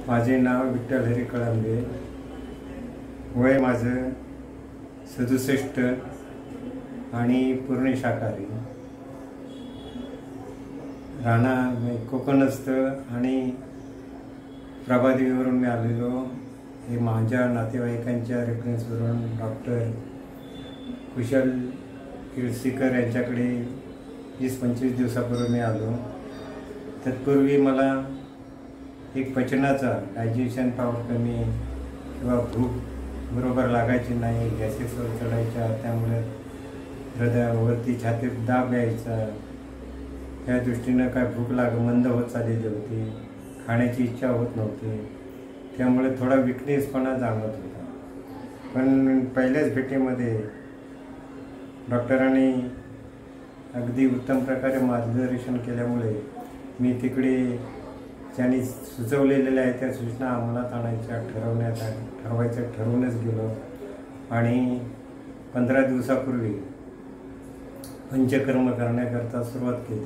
माझे नाव विठ्ठल हरी कळंबे, वय माझं 67 आणि पूर्ण शाकाहारी, राहणार कोकणस्थ आणि प्रभादेवीवरून मी आलेलो. हे माझ्या नातेवाईकांच्या रेफरन्सवरून डॉक्टर कुशल किळसीकर यांच्याकडे 20-25 दिवसापूर्वी मी आलो. तत्पूर्वी मला एक पचनाचा डायजेशन पॉवर कमी किंवा भूक बरोबर लागायची नाही, गॅसेसवर चढायच्या, त्यामुळे हृदयावरती छातीत दाब यायचा. त्या दृष्टीनं काय भूक मंद होत चाललेली होती, खाण्याची इच्छा होत नव्हती, त्यामुळे थोडा विकनेसपणा जाणवत होता. पण पहिल्याच भेटीमध्ये डॉक्टरांनी अगदी उत्तम प्रकारे मार्गदर्शन केल्यामुळे मी तिकडे ज्यांनी सुचवलेल्या आहेत त्या सूचना अंमलात आणायच्या ठरवायचं ठरवूनच गेलो. आणि 15 दिवसापूर्वी पंचकर्म करण्याकरता सुरुवात केली.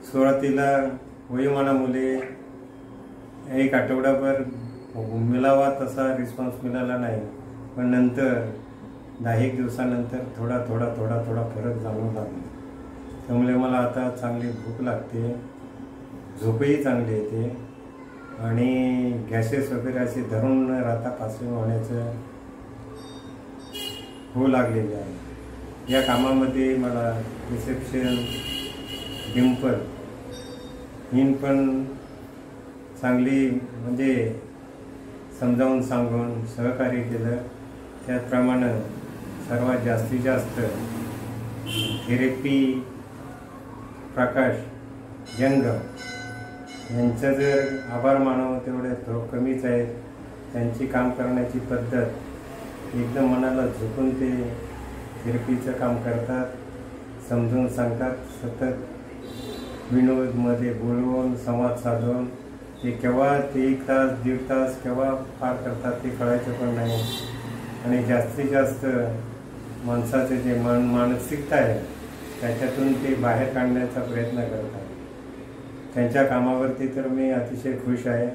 सुरुवातीला वयोमानामुळे एक आठवडाभर मिळावा तसा रिस्पॉन्स मिळाला नाही, पण नंतर 10 दिवसानंतर थोडा फरक जाणवू लागला. त्यामुळे मला आता चांगली भूक लागते, झोपही चांगली येते आणि गॅसेस वगैरे असे धरून न राहता पासिंग होण्याचं होऊ लागलेले आहे. या कामामध्ये मला रिसेप्शन, डिंपल हिन पण चांगली म्हणजे समजावून सांगून सहकार्य केलं. त्याचप्रमाणे सर्वात जास्तीत जास्त थेरपी प्रकाश जंगम यांचं जर आभार मानावं तेवढे कमीच आहे. त्यांची काम करण्याची पद्धत एकदम मनाला झुकून ते थेरपीचं काम करतात, समजून सांगतात, सतत विनोदमध्ये बोलवून संवाद साधून ते केव्हा ते 1 तास 1.5 तास केव्हा पार करतात ते कळायचं पण नाही. आणि जास्तीत जास्त माणसाचं जे मानसिकता आहे त्याच्यातून ते बाहेर काढण्याचा प्रयत्न करतात. त्यांच्या कामावरती तर मी अतिशय खुश आहे.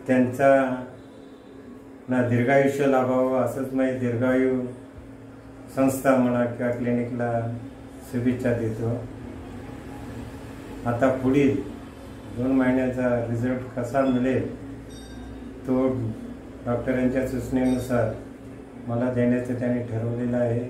त्यांचा ना दीर्घायुष्य लाभावं असंच मी दीर्घायू संस्था म्हणा किंवा क्लिनिकला शुभेच्छा देतो. आता पुढील 2 महिन्याचा रिझल्ट कसा मिळेल तो डॉक्टरांच्या सूचनेनुसार मला देण्याचं त्यांनी ठरवलेलं आहे.